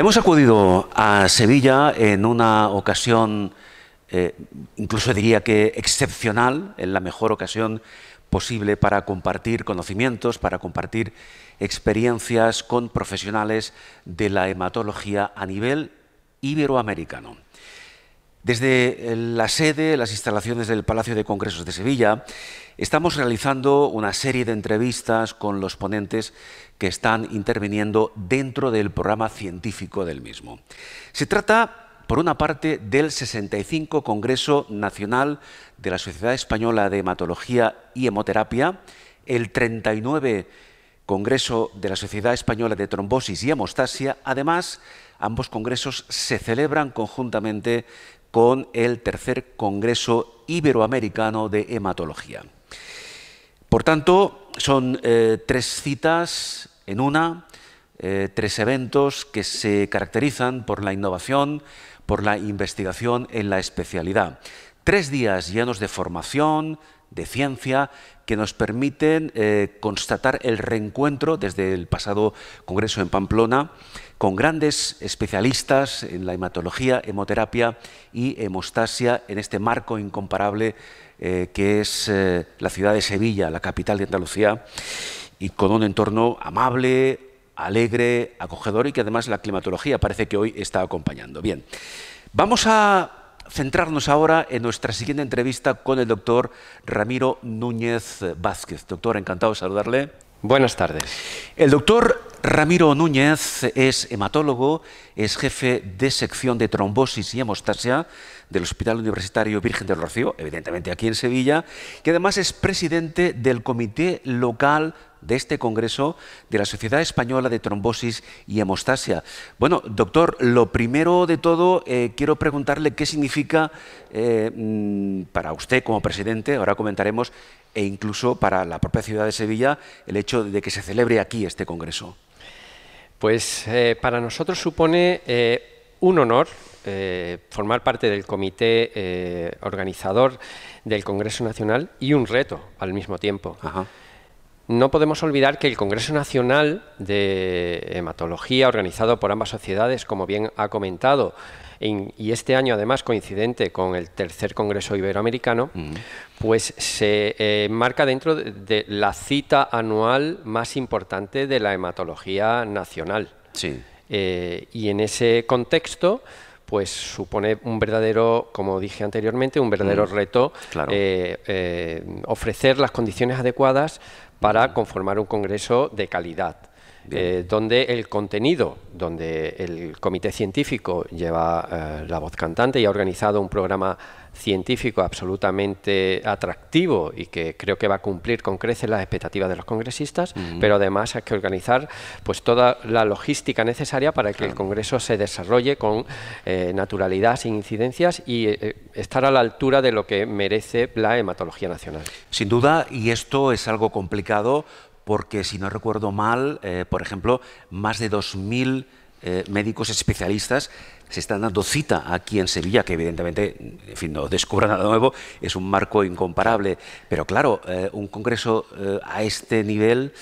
Hemos acudido a Sevilla en una ocasión, incluso diría que excepcional, en la mejor ocasión posible para compartir conocimientos, para compartir experiencias con profesionales de la hematología a nivel iberoamericano. Desde la sede, las instalaciones del Palacio de Congresos de Sevilla, estamos realizando una serie de entrevistas con los ponentes que están interviniendo dentro del programa científico del mismo. Se trata, por una parte, del 65 Congreso Nacional de la Sociedad Española de Hematología y Hemoterapia, el 39 Congreso de la Sociedad Española de Trombosis y Hemostasia. Además, ambos congresos se celebran conjuntamente con el tercer Congreso Iberoamericano de Hematología. Por tanto, son tres citas en una, tres eventos que se caracterizan por la innovación, por la investigación en la especialidad. 3 días llenos de formación, de ciencia, que nos permiten constatar el reencuentro desde el pasado Congreso en Pamplona con grandes especialistas en la hematología, hemoterapia y hemostasia en este marco incomparable que es la ciudad de Sevilla, la capital de Andalucía, y con un entorno amable, alegre, acogedor y que además la climatología parece que hoy está acompañando. Bien, vamos a centrarnos ahora en nuestra siguiente entrevista con el doctor Ramiro Núñez Vázquez. Doctor, encantado de saludarle. Buenas tardes. El doctor Ramiro Núñez es hematólogo, es jefe de sección de trombosis y hemostasia del Hospital Universitario Virgen del Rocío, evidentemente aquí en Sevilla, que además es presidente del comité local de este congreso de la Sociedad Española de Trombosis y Hemostasia. Bueno, doctor, lo primero de todo, quiero preguntarle qué significa para usted como presidente, ahora comentaremos, e incluso para la propia ciudad de Sevilla, el hecho de que se celebre aquí este congreso. Pues para nosotros supone un honor formar parte del comité organizador del Congreso Nacional y un reto al mismo tiempo. Ajá. No podemos olvidar que el Congreso Nacional de Hematología, organizado por ambas sociedades, como bien ha comentado, y este año además coincidente con el tercer Congreso Iberoamericano, pues se marca dentro de la cita anual más importante de la hematología nacional. Sí. Y en ese contexto, pues supone un verdadero, como dije anteriormente, un verdadero reto, Claro. ofrecer las condiciones adecuadas para conformar un congreso de calidad, donde el contenido, donde el comité científico lleva la voz cantante y ha organizado un programa científico absolutamente atractivo y que creo que va a cumplir con creces las expectativas de los congresistas, pero además hay que organizar pues toda la logística necesaria para que el congreso se desarrolle con naturalidad, sin incidencias y estar a la altura de lo que merece la hematología nacional. Sin duda, y esto es algo complicado porque, si no recuerdo mal, por ejemplo, más de 2000 médicos especialistas se están dando cita aquí en Sevilla, que evidentemente, en fin, no descubra nada nuevo, es un marco incomparable. Pero claro, un congreso a este nivel,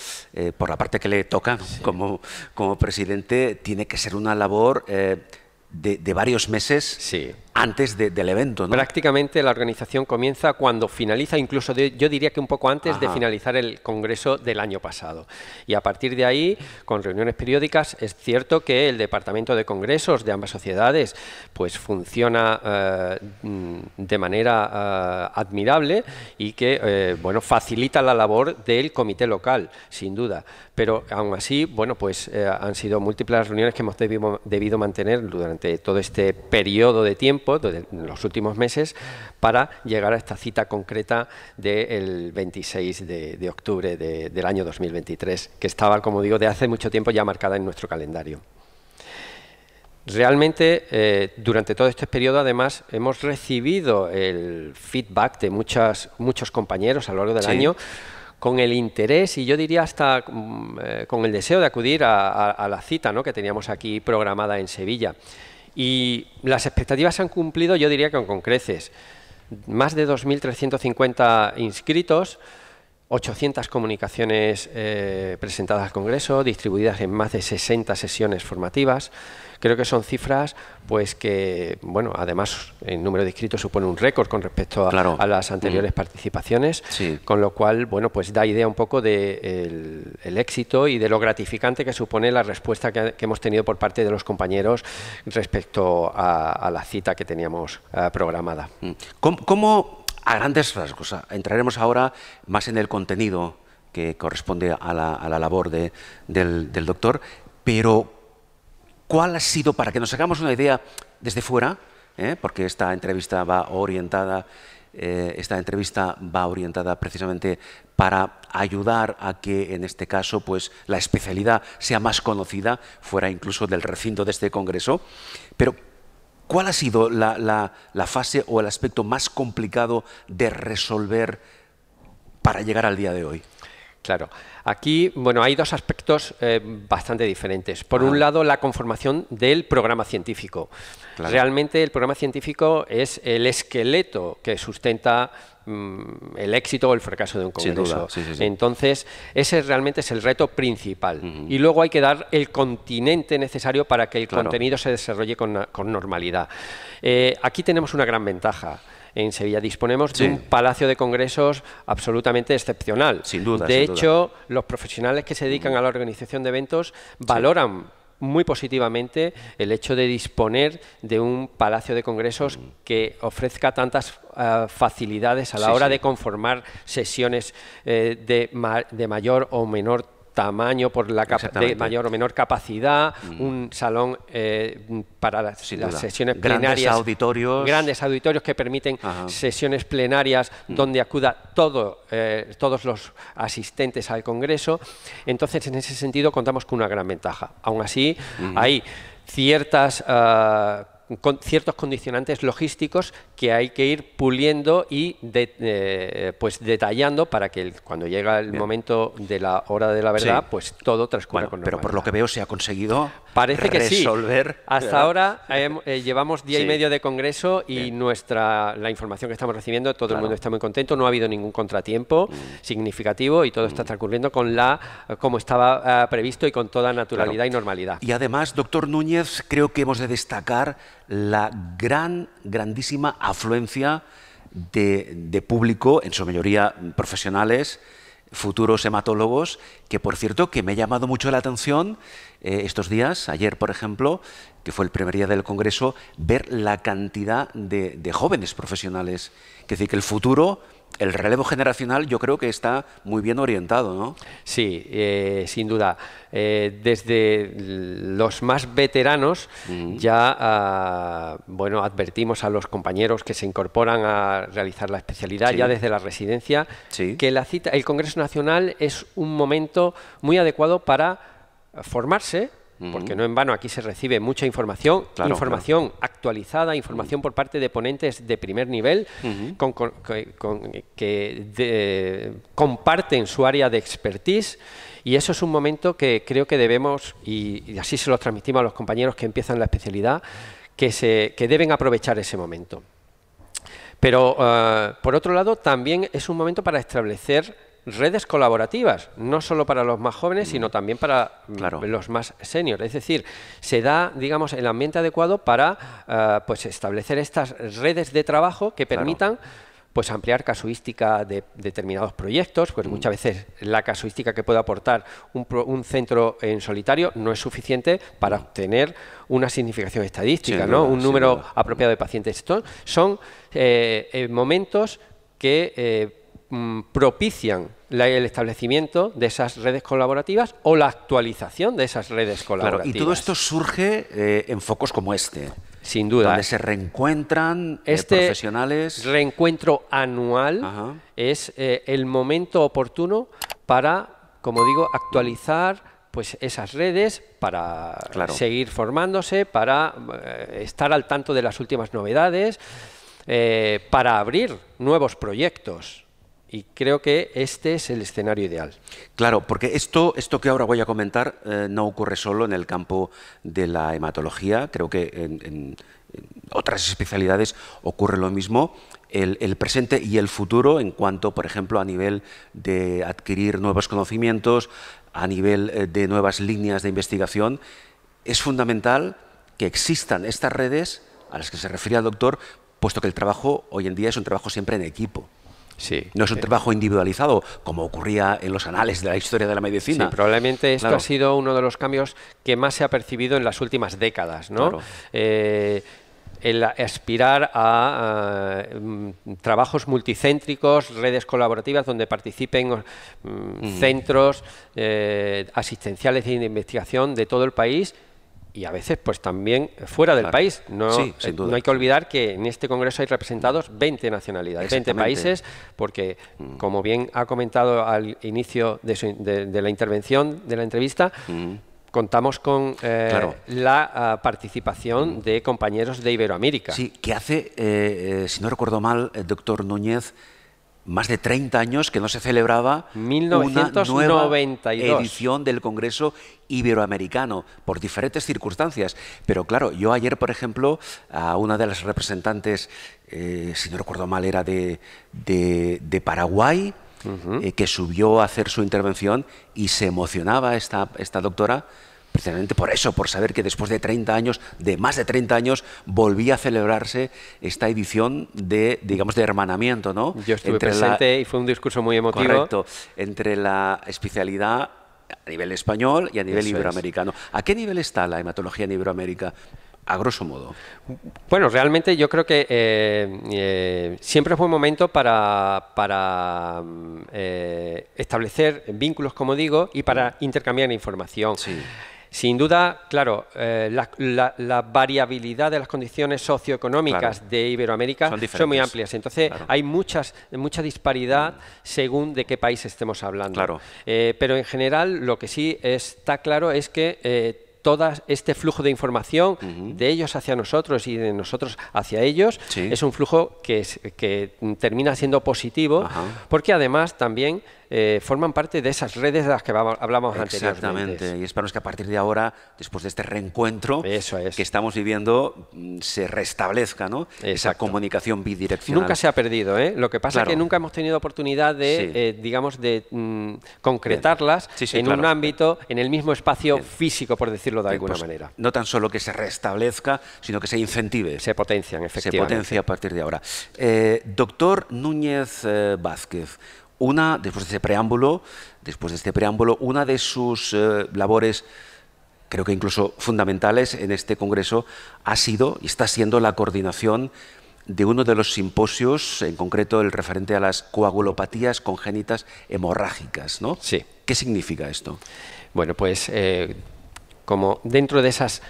por la parte que le toca como presidente, tiene que ser una labor de varios meses antes del evento, ¿no? Prácticamente la organización comienza cuando finaliza, incluso yo diría que un poco antes de finalizar el congreso del año pasado. Y a partir de ahí, con reuniones periódicas, es cierto que el departamento de congresos de ambas sociedades pues funciona de manera admirable y que bueno, facilita la labor del comité local, sin duda. Pero aún así, bueno, pues han sido múltiples las reuniones que hemos debido mantener durante todo este periodo de tiempo, de los últimos meses, para llegar a esta cita concreta del 26 de octubre del año 2023, que estaba, como digo, de hace mucho tiempo ya marcada en nuestro calendario. Realmente, durante todo este periodo, además, hemos recibido el feedback de muchos compañeros a lo largo del año, con el interés y yo diría hasta con el deseo de acudir a la cita, ¿no?, que teníamos aquí programada en Sevilla. Y las expectativas se han cumplido, yo diría que con creces. Más de 2.350 inscritos, 800 comunicaciones presentadas al Congreso, distribuidas en más de 60 sesiones formativas. Creo que son cifras pues que, bueno, además el número de inscritos supone un récord con respecto a las anteriores participaciones, con lo cual, bueno, pues da idea un poco de el éxito y de lo gratificante que supone la respuesta que hemos tenido por parte de los compañeros respecto a la cita que teníamos programada. ¿Cómo, a grandes rasgos, entraremos ahora más en el contenido que corresponde a la labor del doctor, pero ¿cuál ha sido, para que nos hagamos una idea desde fuera, porque esta entrevista va orientada precisamente para ayudar a que, en este caso, pues la especialidad sea más conocida, fuera incluso del recinto de este congreso, pero ¿cuál ha sido la fase o el aspecto más complicado de resolver para llegar al día de hoy? Claro. Aquí, bueno, hay dos aspectos bastante diferentes. Por un lado, la conformación del programa científico. Claro. Realmente el programa científico es el esqueleto que sustenta el éxito o el fracaso de un congreso. Sin duda. Sí. Entonces, ese realmente es el reto principal. Y luego hay que dar el continente necesario para que el contenido se desarrolle con normalidad. Aquí tenemos una gran ventaja. En Sevilla disponemos de un palacio de congresos absolutamente excepcional. Sin duda. De hecho, los profesionales que se dedican a la organización de eventos valoran muy positivamente el hecho de disponer de un palacio de congresos que ofrezca tantas facilidades a la hora de conformar sesiones de mayor o menor tamaño, de mayor o menor capacidad, un salón para las sesiones plenarias, grandes auditorios que permiten sesiones plenarias donde acuda todos los asistentes al Congreso. Entonces, en ese sentido, contamos con una gran ventaja. Aún así, hay ciertos condicionantes logísticos que hay que ir puliendo y pues detallando para que cuando llega el momento de la hora de la verdad, pues todo transcurra con normalidad. Pero por lo que veo se ha conseguido resolver. Sí. Hasta ahora llevamos día y medio de congreso y la información que estamos recibiendo, todo el mundo está muy contento, no ha habido ningún contratiempo significativo y todo está transcurriendo como estaba previsto y con toda naturalidad y normalidad. Y además, doctor Núñez, creo que hemos de destacar la grandísima afluencia de público, en su mayoría profesionales, futuros hematólogos, que por cierto que me ha llamado mucho la atención estos días, ayer por ejemplo, que fue el primer día del Congreso, ver la cantidad de jóvenes profesionales. Es decir, que el futuro, el relevo generacional, yo creo que está muy bien orientado, ¿no? Sí, sin duda. Desde los más veteranos ya advertimos a los compañeros que se incorporan a realizar la especialidad ya desde la residencia que el Congreso Nacional es un momento muy adecuado para formarse, porque no en vano aquí se recibe mucha información, información actualizada, información por parte de ponentes de primer nivel que comparten su área de expertise, y eso es un momento que creo que debemos, y así se lo transmitimos a los compañeros que empiezan la especialidad, que deben aprovechar ese momento. Pero, por otro lado, también es un momento para establecer redes colaborativas, no solo para los más jóvenes, sino también para los más seniors. Es decir, se da, digamos, el ambiente adecuado para pues establecer estas redes de trabajo que permitan pues ampliar casuística de determinados proyectos, pues muchas veces la casuística que puede aportar un centro en solitario no es suficiente para obtener una significación estadística, ¿no? Un número apropiado de pacientes. Estos son momentos que propician el establecimiento de esas redes colaborativas o la actualización de esas redes colaborativas. Y todo esto surge en focos como este. Sin duda. Donde se reencuentran profesionales. Reencuentro anual es el momento oportuno para, como digo, actualizar pues esas redes, para seguir formándose, para estar al tanto de las últimas novedades, para abrir nuevos proyectos. Y creo que este es el escenario ideal. Claro, porque esto que ahora voy a comentar no ocurre solo en el campo de la hematología. Creo que en otras especialidades ocurre lo mismo. el presente y el futuro en cuanto, por ejemplo, a nivel de adquirir nuevos conocimientos, a nivel de nuevas líneas de investigación. Es fundamental que existan estas redes a las que se refería el doctor, puesto que el trabajo hoy en día es un trabajo siempre en equipo. Sí, no es un trabajo individualizado, como ocurría en los anales de la historia de la medicina. Sí, probablemente esto ha sido uno de los cambios que más se ha percibido en las últimas décadas, ¿no? Claro. El aspirar a trabajos multicéntricos, redes colaborativas donde participen centros asistenciales de investigación de todo el país, y a veces pues también fuera del país. No, sí, sin duda. No hay que olvidar que en este congreso hay representados 20 nacionalidades, 20 países, porque como bien ha comentado al inicio de la intervención, de la entrevista, contamos con la participación de compañeros de Iberoamérica. Sí, que hace, si no recuerdo mal, el doctor Núñez, más de 30 años que no se celebraba 1992. una nueva edición del Congreso Iberoamericano, por diferentes circunstancias. Pero claro, yo ayer, por ejemplo, a una de las representantes, si no recuerdo mal, era de Paraguay, que subió a hacer su intervención y se emocionaba esta doctora, precisamente por eso, por saber que después de 30 años, de más de 30 años, volvía a celebrarse esta edición de, digamos, de hermanamiento, ¿no? Yo estuve presente y fue un discurso muy emotivo. Correcto, entre la especialidad a nivel español y a nivel iberoamericano. ¿A qué nivel está la hematología en Iberoamérica? A grosso modo. Bueno, realmente yo creo que siempre es buen momento para establecer vínculos, como digo, y para intercambiar información. Sí. Sin duda, claro, la variabilidad de las condiciones socioeconómicas de Iberoamérica son muy amplias. Entonces, hay mucha disparidad según de qué país estemos hablando. Pero en general, lo que sí está claro es que todo este flujo de información de ellos hacia nosotros y de nosotros hacia ellos es un flujo que termina siendo positivo, porque además también forman parte de esas redes de las que hablamos anteriormente. Exactamente, y esperamos que a partir de ahora, después de este reencuentro que estamos viviendo, se restablezca, ¿no? Esa comunicación bidireccional. Nunca se ha perdido, ¿eh? Lo que pasa es que nunca hemos tenido oportunidad de, digamos, de concretarlas en un ámbito, en el mismo espacio físico, por decirlo de alguna manera. No tan solo que se restablezca, sino que se incentive. Se potencian, efectivamente. Se potencia a partir de ahora. Doctor Núñez Vázquez, después de este preámbulo, una de sus labores, creo que incluso fundamentales en este congreso, ha sido y está siendo la coordinación de uno de los simposios, en concreto el referente a las coagulopatías congénitas hemorrágicas, ¿no? Sí. ¿Qué significa esto? Bueno, pues como dentro de esas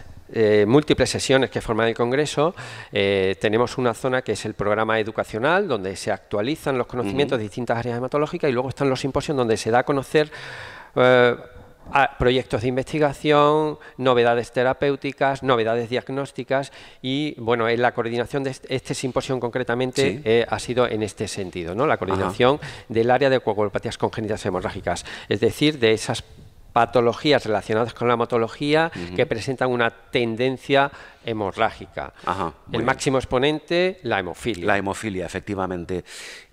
múltiples sesiones que forman el Congreso, tenemos una zona que es el programa educacional, donde se actualizan los conocimientos de distintas áreas hematológicas, y luego están los simposios donde se da a conocer proyectos de investigación, novedades terapéuticas, novedades diagnósticas, y bueno, la coordinación de este simposio concretamente ha sido en este sentido, ¿no? La coordinación del área de coagulopatías congénitas hemorrágicas, es decir, de esas patologías relacionadas con la hematología que presentan una tendencia hemorrágica. El máximo exponente, la hemofilia. La hemofilia, efectivamente.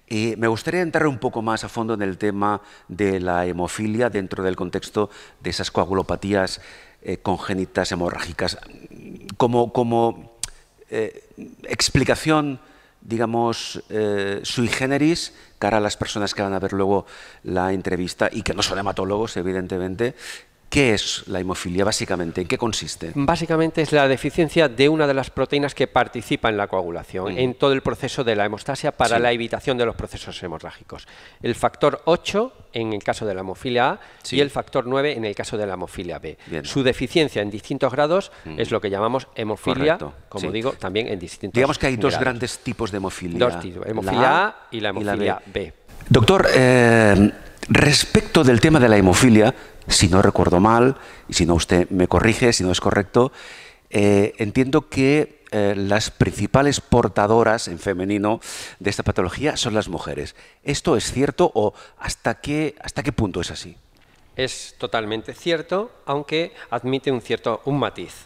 Y me gustaría entrar un poco más a fondo en el tema de la hemofilia dentro del contexto de esas coagulopatías congénitas hemorrágicas. Como explicación, digamos, sui generis, cara a las personas que van a ver luego la entrevista y que no son hematólogos, evidentemente, ¿qué es la hemofilia básicamente? ¿En qué consiste? Básicamente es la deficiencia de una de las proteínas que participa en la coagulación, en todo el proceso de la hemostasia para la evitación de los procesos hemorrágicos. El factor 8 en el caso de la hemofilia A y el factor 9 en el caso de la hemofilia B. Su deficiencia en distintos grados es lo que llamamos hemofilia, como digo, también en distintos grados. Digamos que hay dos grandes tipos de hemofilia. Dos tipos, hemofilia A y la hemofilia B. Doctor, respecto del tema de la hemofilia, si no recuerdo mal, y si no usted me corrige, si no es correcto, entiendo que las principales portadoras en femenino de esta patología son las mujeres. ¿Esto es cierto o hasta qué punto es así? Es totalmente cierto, aunque admite un matiz.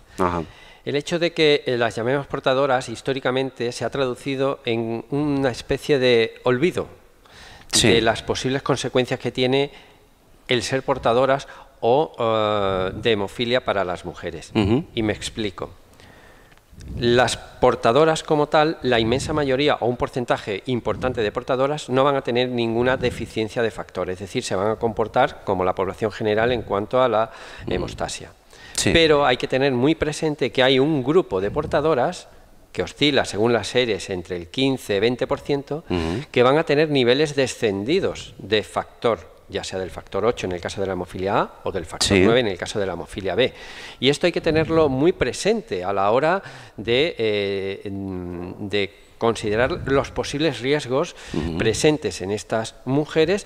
El hecho de que las llamemos portadoras históricamente se ha traducido en una especie de olvido de las posibles consecuencias que tiene el ser portadoras o de hemofilia para las mujeres. Y me explico. Las portadoras como tal, la inmensa mayoría o un porcentaje importante de portadoras no van a tener ninguna deficiencia de factor, es decir, se van a comportar como la población general en cuanto a la hemostasia. Pero hay que tener muy presente que hay un grupo de portadoras que oscila según las series entre el 15-20%, que van a tener niveles descendidos de factor, ya sea del factor 8 en el caso de la hemofilia A o del factor 9 en el caso de la hemofilia B. Y esto hay que tenerlo muy presente a la hora de considerar los posibles riesgos presentes en estas mujeres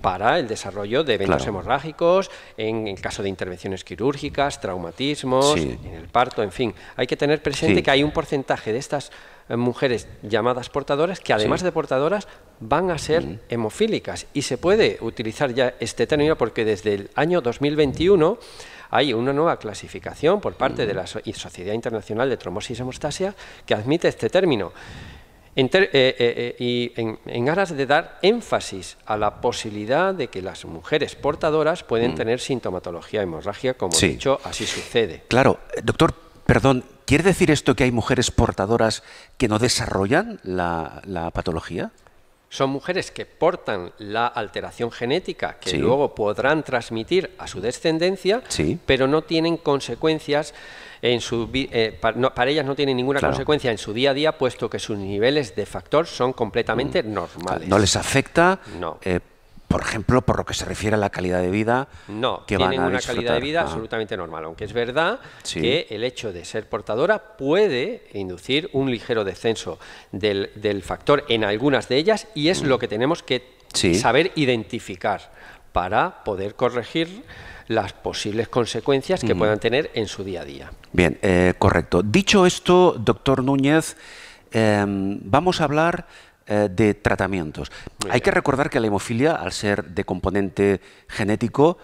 para el desarrollo de eventos hemorrágicos, en el caso de intervenciones quirúrgicas, traumatismos, en el parto, en fin. Hay que tener presente que hay un porcentaje de estas mujeres llamadas portadoras que además de portadoras van a ser hemofílicas, y se puede utilizar ya este término porque desde el año 2021 hay una nueva clasificación por parte de la Sociedad Internacional de Trombosis y Hemostasia que admite este término. En aras de dar énfasis a la posibilidad de que las mujeres portadoras pueden tener sintomatología hemorrágica, como he dicho, así sucede. Claro, doctor, perdón, ¿quiere decir esto que hay mujeres portadoras que no desarrollan la patología? Son mujeres que portan la alteración genética que luego podrán transmitir a su descendencia, pero no tienen consecuencias en su para ellas no tienen ninguna consecuencia en su día a día, puesto que sus niveles de factor son completamente normales. ¿No les afecta? No. Por ejemplo, por lo que se refiere a la calidad de vida. No, tienen una calidad de vida absolutamente normal, aunque es verdad que el hecho de ser portadora puede inducir un ligero descenso del factor en algunas de ellas, y es lo que tenemos que saber identificar para poder corregir las posibles consecuencias que puedan tener en su día a día. Bien, correcto. Dicho esto, doctor Núñez, vamos a hablar de tratamientos. Hay que recordar que la hemofilia, al ser de componente genético,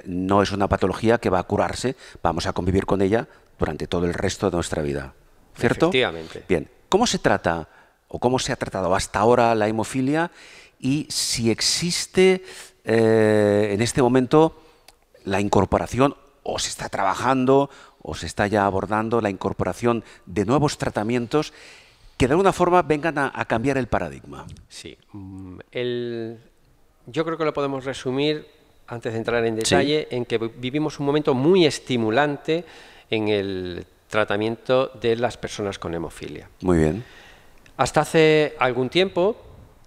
no es una patología que va a curarse, vamos a convivir con ella durante todo el resto de nuestra vida, ¿cierto? Efectivamente. Bien, ¿cómo se trata o cómo se ha tratado hasta ahora la hemofilia, y si existe en este momento la incorporación, o se está trabajando, o se está ya abordando la incorporación de nuevos tratamientos que de alguna forma vengan a cambiar el paradigma? Sí. Yo creo que lo podemos resumir, antes de entrar en detalle, en que vivimos un momento muy estimulante en el tratamiento de las personas con hemofilia. Muy bien. Hasta hace algún tiempo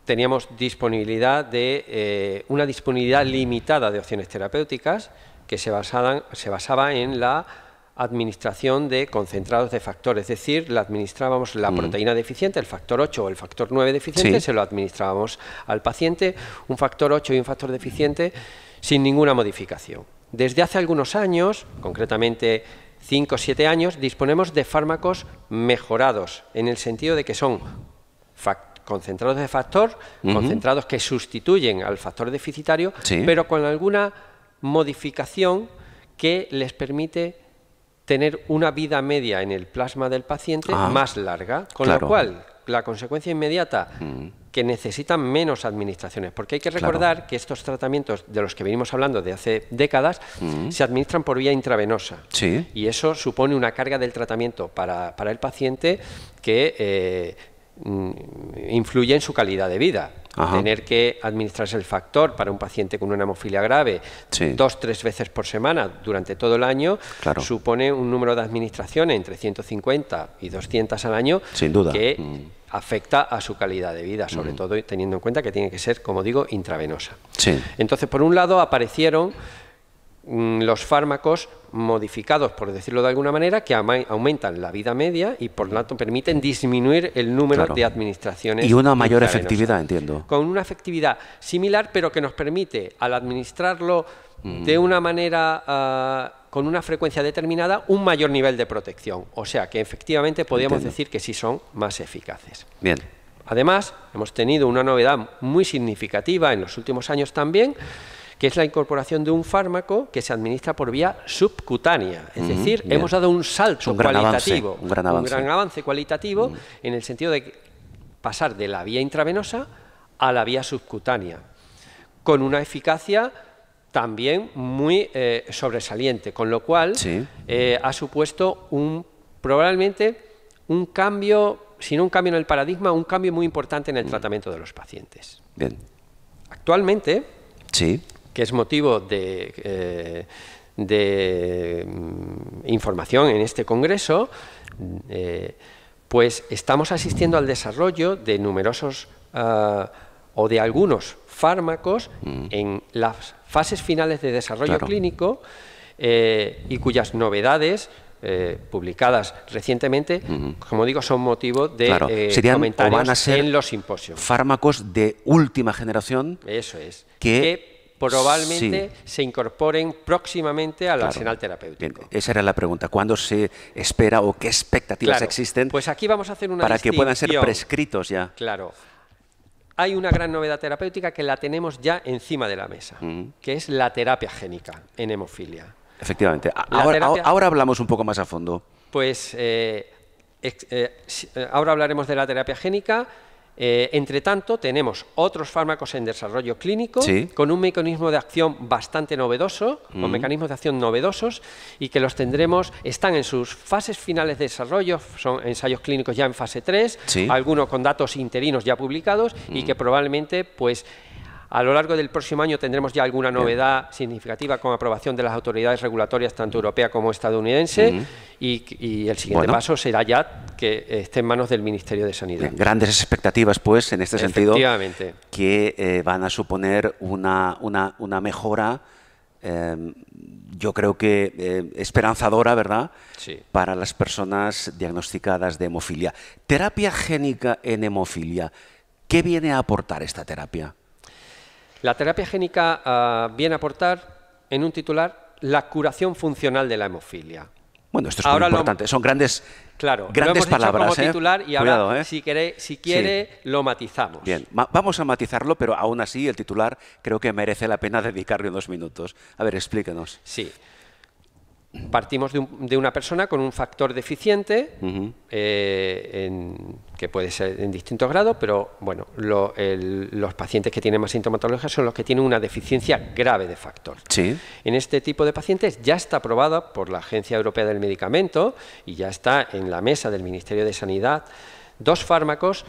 teníamos disponibilidad de una disponibilidad limitada de opciones terapéuticas que se basaba en la administración de concentrados de factor, es decir, le administrábamos la proteína deficiente, el factor 8 o el factor 9 deficiente, se lo administrábamos al paciente, un factor 8 y un factor deficiente, sin ninguna modificación. Desde hace algunos años, concretamente 5 o 7 años, disponemos de fármacos mejorados, en el sentido de que son concentrados de factor, concentrados que sustituyen al factor deficitario, pero con alguna modificación que les permite tener una vida media en el plasma del paciente más larga, con lo cual la consecuencia inmediata que necesitan menos administraciones, porque hay que recordar que estos tratamientos de los que venimos hablando de hace décadas se administran por vía intravenosa, y eso supone una carga del tratamiento para el paciente que influye en su calidad de vida. Tener que administrarse el factor para un paciente con una hemofilia grave 2 o 3 veces por semana durante todo el año supone un número de administraciones entre 150 y 200 al año, sin duda, que afecta a su calidad de vida, sobre todo teniendo en cuenta que tiene que ser, como digo, intravenosa. Entonces, por un lado, aparecieron los fármacos modificados, por decirlo de alguna manera, que aumentan la vida media y por lo tanto permiten disminuir el número de administraciones. Y una mayor efectividad, entiendo. Con una efectividad similar, pero que nos permite, al administrarlo de una manera, con una frecuencia determinada, un mayor nivel de protección. O sea que efectivamente podríamos decir que sí son más eficaces. Bien. Además, hemos tenido una novedad muy significativa en los últimos años también, que es la incorporación de un fármaco que se administra por vía subcutánea. Es decir, hemos dado un salto cualitativo, un gran avance cualitativo en el sentido de pasar de la vía intravenosa a la vía subcutánea, con una eficacia también muy sobresaliente, con lo cual ha supuesto probablemente un cambio, si no un cambio en el paradigma, un cambio muy importante en el tratamiento de los pacientes. Bien. Actualmente, que es motivo de información en este congreso, pues estamos asistiendo al desarrollo de numerosos o de algunos fármacos en las fases finales de desarrollo clínico y cuyas novedades publicadas recientemente, como digo, son motivo de comentarios van a ser en los simposios. Fármacos de última generación. Eso es. Que probablemente se incorporen próximamente al arsenal terapéutico. Esa era la pregunta. ¿Cuándo se espera o qué expectativas existen? Pues aquí vamos a hacer una para distinción. Que puedan ser prescritos ya. Claro. Hay una gran novedad terapéutica que la tenemos ya encima de la mesa, que es la terapia génica en hemofilia. Efectivamente. Ahora hablamos un poco más a fondo. Pues ahora hablaremos de la terapia génica. Entre tanto, tenemos otros fármacos en desarrollo clínico con un mecanismo de acción bastante novedoso, con mecanismos de acción novedosos, y que los tendremos, están en sus fases finales de desarrollo, son ensayos clínicos ya en fase 3, algunos con datos interinos ya publicados, y que probablemente, pues, a lo largo del próximo año tendremos ya alguna novedad significativa con aprobación de las autoridades regulatorias, tanto europea como estadounidense, y el siguiente paso será ya que esté en manos del Ministerio de Sanidad. Grandes expectativas, pues, en este sentido, Efectivamente. que van a suponer una mejora, yo creo que esperanzadora, ¿verdad?, para las personas diagnosticadas de hemofilia. Terapia génica en hemofilia, ¿qué viene a aportar esta terapia? La terapia génica viene a aportar, en un titular, la curación funcional de la hemofilia. Bueno, esto es muy importante. Son grandes palabras. Lo hemos dicho como titular y Cuidado, ahora, si quiere, lo matizamos. Bien, vamos a matizarlo, pero aún así el titular creo que merece la pena dedicarle unos minutos. A ver, explíquenos. Sí. Partimos de una persona con un factor deficiente, que puede ser en distintos grados, pero bueno, los pacientes que tienen más sintomatología son los que tienen una deficiencia grave de factor. En este tipo de pacientes ya está aprobada por la Agencia Europea del Medicamento y ya está en la mesa del Ministerio de Sanidad dos fármacos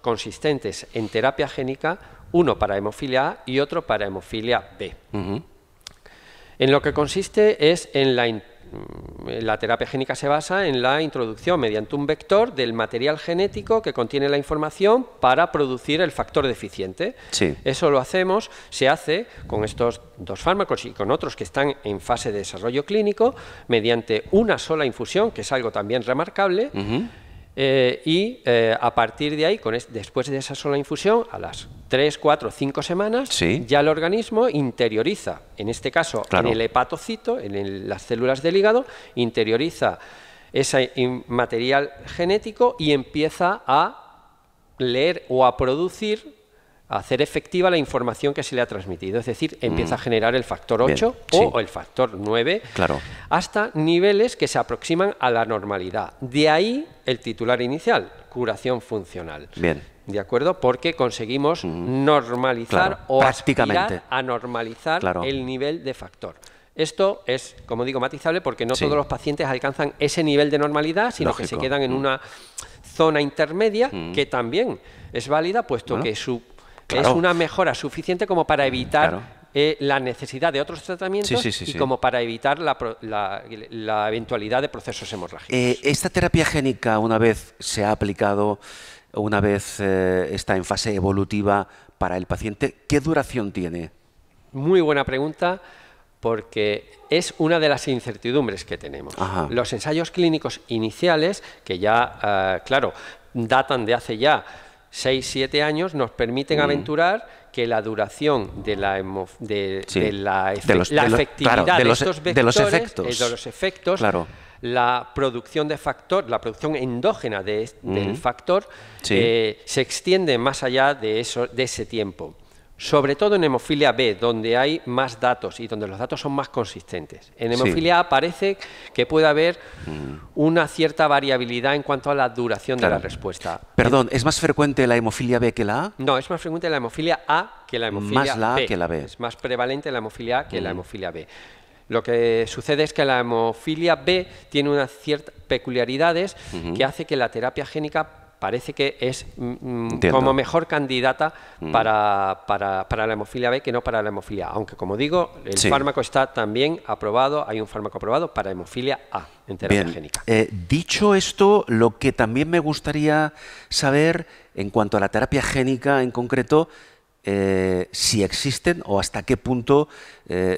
consistentes en terapia génica, uno para hemofilia A y otro para hemofilia B. En lo que consiste es en la terapia génica se basa en la introducción mediante un vector del material genético que contiene la información para producir el factor deficiente. Eso se hace con estos dos fármacos y con otros que están en fase de desarrollo clínico mediante una sola infusión, que es algo también remarcable. A partir de ahí, después de esa sola infusión, a las 3, 4, 5 semanas, ya el organismo interioriza, en este caso en el hepatocito, en las células del hígado, interioriza ese material genético y empieza a leer o a producir, a hacer efectiva la información que se le ha transmitido. Es decir, empieza a generar el factor 8 o el factor 9 hasta niveles que se aproximan a la normalidad. De ahí el titular inicial, curación funcional. ¿De acuerdo? Porque conseguimos normalizar o aspirar a normalizar el nivel de factor. Esto es, como digo, matizable porque no todos los pacientes alcanzan ese nivel de normalidad, sino que se quedan en una zona intermedia que también es válida, puesto que es una mejora suficiente como para evitar la necesidad de otros tratamientos y como para evitar la eventualidad de procesos hemorrágicos. Esta terapia génica, una vez se ha aplicado, una vez está en fase evolutiva para el paciente, ¿qué duración tiene? Muy buena pregunta, porque es una de las incertidumbres que tenemos. Los ensayos clínicos iniciales, que ya, datan de hace ya 6-7 años, nos permiten aventurar que la duración de la efectividad de estos vectores, de los efectos, la producción de factor, la producción endógena del factor, se extiende más allá de ese tiempo. sobre todo en hemofilia B, donde hay más datos y donde los datos son más consistentes. En hemofilia A parece que puede haber una cierta variabilidad en cuanto a la duración de la respuesta. Perdón, ¿es más frecuente la hemofilia B que la A? No, es más frecuente la hemofilia A que la hemofilia más la A B. Que la B. Es más prevalente la hemofilia A que la hemofilia B. Lo que sucede es que la hemofilia B tiene unas ciertas peculiaridades que hace que la terapia génica parece que es como mejor candidata para la hemofilia B que no para la hemofilia A. Aunque, como digo, el fármaco está también aprobado, hay un fármaco aprobado para hemofilia A en terapia génica. Dicho esto, lo que también me gustaría saber en cuanto a la terapia génica en concreto, si existen o hasta qué punto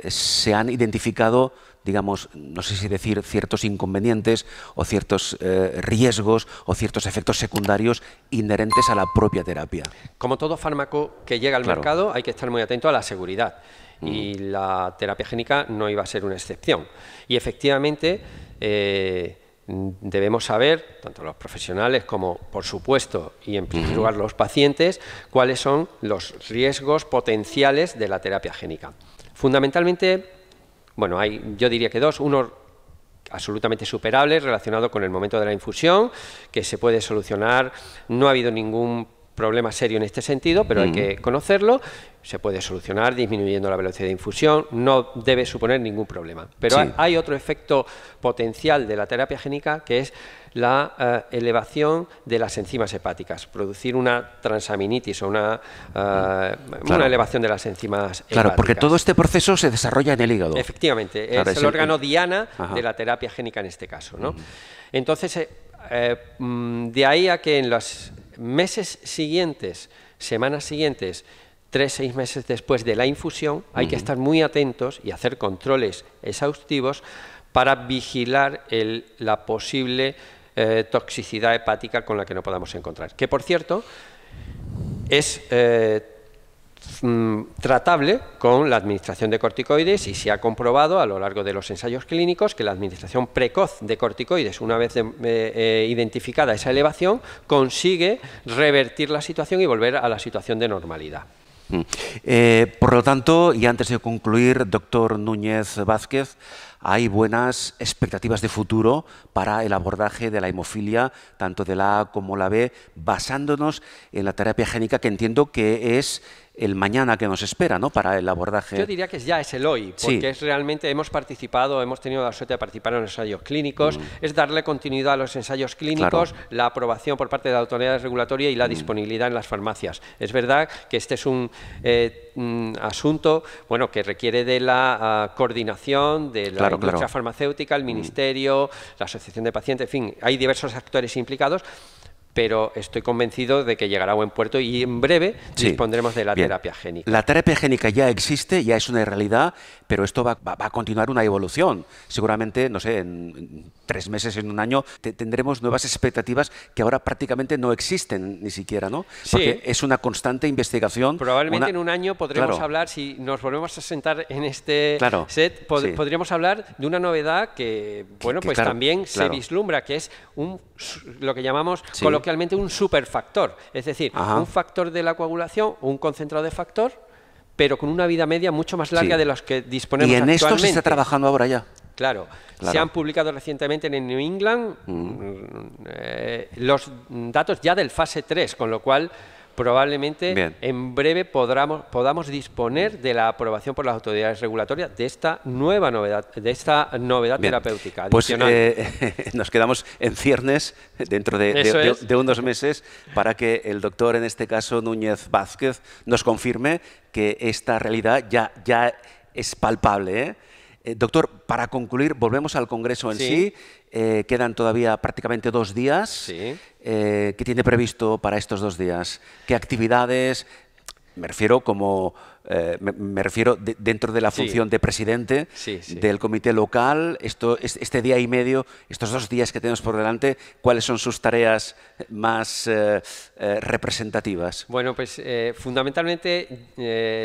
se han identificado, digamos, no sé si decir ciertos inconvenientes o ciertos riesgos o ciertos efectos secundarios inherentes a la propia terapia. Como todo fármaco que llega al mercado, hay que estar muy atento a la seguridad. Y la terapia génica no iba a ser una excepción. Y efectivamente debemos saber, tanto los profesionales como, por supuesto, y en primer lugar los pacientes, cuáles son los riesgos potenciales de la terapia génica. Fundamentalmente, bueno, yo diría que dos. Uno absolutamente superable, relacionado con el momento de la infusión, que se puede solucionar. No ha habido ningún problema serio en este sentido, pero hay que conocerlo. Se puede solucionar disminuyendo la velocidad de infusión, no debe suponer ningún problema. Pero hay otro efecto potencial de la terapia génica, que es la elevación de las enzimas hepáticas, producir una transaminitis o una elevación de las enzimas hepáticas. Claro, porque todo este proceso se desarrolla en el hígado. Efectivamente, es el órgano diana de la terapia génica en este caso, ¿no? Entonces, de ahí a que en los meses siguientes, semanas siguientes, 3-6 meses después de la infusión, hay que estar muy atentos y hacer controles exhaustivos para vigilar la posible toxicidad hepática con la que no podamos encontrar. Que, por cierto, es tratable con la administración de corticoides, y se ha comprobado a lo largo de los ensayos clínicos que la administración precoz de corticoides, una vez identificada esa elevación, consigue revertir la situación y volver a la situación de normalidad. Por lo tanto, y antes de concluir, doctor Núñez Vázquez, hay buenas expectativas de futuro para el abordaje de la hemofilia, tanto de la A como la B, basándonos en la terapia génica, que entiendo que es el mañana que nos espera, ¿no?, para el abordaje. Yo diría que ya es el hoy, porque es realmente hemos tenido la suerte de participar en los ensayos clínicos, es darle continuidad a los ensayos clínicos, la aprobación por parte de la autoridad regulatoria y la disponibilidad en las farmacias. Es verdad que este es un asunto, bueno, que requiere de la coordinación de la industria farmacéutica, el Ministerio, la Asociación de Pacientes, en fin, hay diversos actores implicados, pero estoy convencido de que llegará a buen puerto y en breve dispondremos de la terapia génica. La terapia génica ya existe, ya es una realidad, pero esto va a continuar una evolución. Seguramente, no sé, en 3 meses, en un año, tendremos nuevas expectativas que ahora prácticamente no existen ni siquiera, ¿no? Porque es una constante investigación. Probablemente en un año podremos hablar, si nos volvemos a sentar en este set, podríamos hablar de una novedad que, bueno, pues también se vislumbra, que es lo que llamamos coloquialmente un superfactor, es decir, un factor de la coagulación, un concentrado de factor, pero con una vida media mucho más larga de los que disponemos actualmente. Y en esto se está trabajando ahora ya. Claro. Se han publicado recientemente en el New England los datos ya del fase 3, con lo cual probablemente en breve podamos disponer de la aprobación por las autoridades regulatorias de esta nueva novedad, terapéutica. Pues nos quedamos en ciernes dentro de unos meses para que el doctor, en este caso Núñez Vázquez, nos confirme que esta realidad ya es palpable, doctor, para concluir, volvemos al Congreso en sí. Quedan todavía prácticamente 2 días. ¿Qué tiene previsto para estos 2 días? ¿Qué actividades? Me refiero como me refiero dentro de la función de presidente del comité local, este día y medio, estos 2 días que tenemos por delante, ¿cuáles son sus tareas más representativas? Bueno, pues fundamentalmente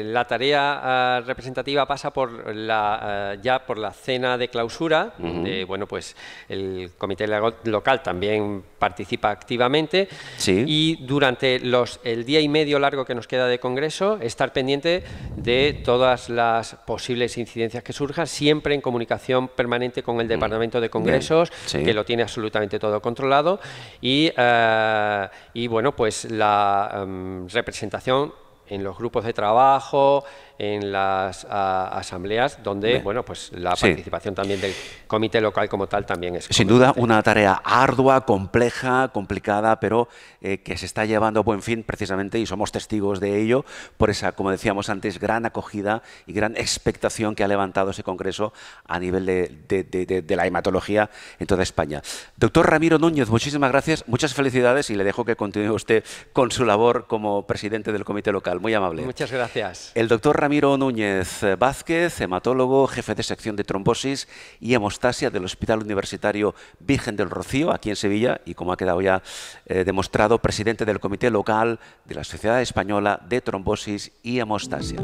la tarea representativa pasa por ya por la cena de clausura, donde bueno, pues el comité local también participa activamente, y durante el día y medio largo que nos queda de congreso, estar pendiente de todas las posibles incidencias que surjan, siempre en comunicación permanente con el Departamento de Congresos, que lo tiene absolutamente todo controlado, y bueno, pues la representación en los grupos de trabajo, en las asambleas, donde bueno, pues la participación también del comité local como tal también es. Sin duda una tarea ardua, compleja, complicada, pero que se está llevando a buen fin precisamente, y somos testigos de ello, por esa, como decíamos antes, gran acogida y gran expectación que ha levantado ese congreso a nivel de la hematología en toda España. Doctor Ramiro Núñez, muchísimas gracias, muchas felicidades, y le dejo que continúe usted con su labor como presidente del comité local. Muy amable. Muchas gracias. El doctor Ramiro Núñez Vázquez, hematólogo, jefe de sección de trombosis y hemostasia del Hospital Universitario Virgen del Rocío, aquí en Sevilla, y como ha quedado ya demostrado, presidente del comité local de la Sociedad Española de Trombosis y Hemostasia.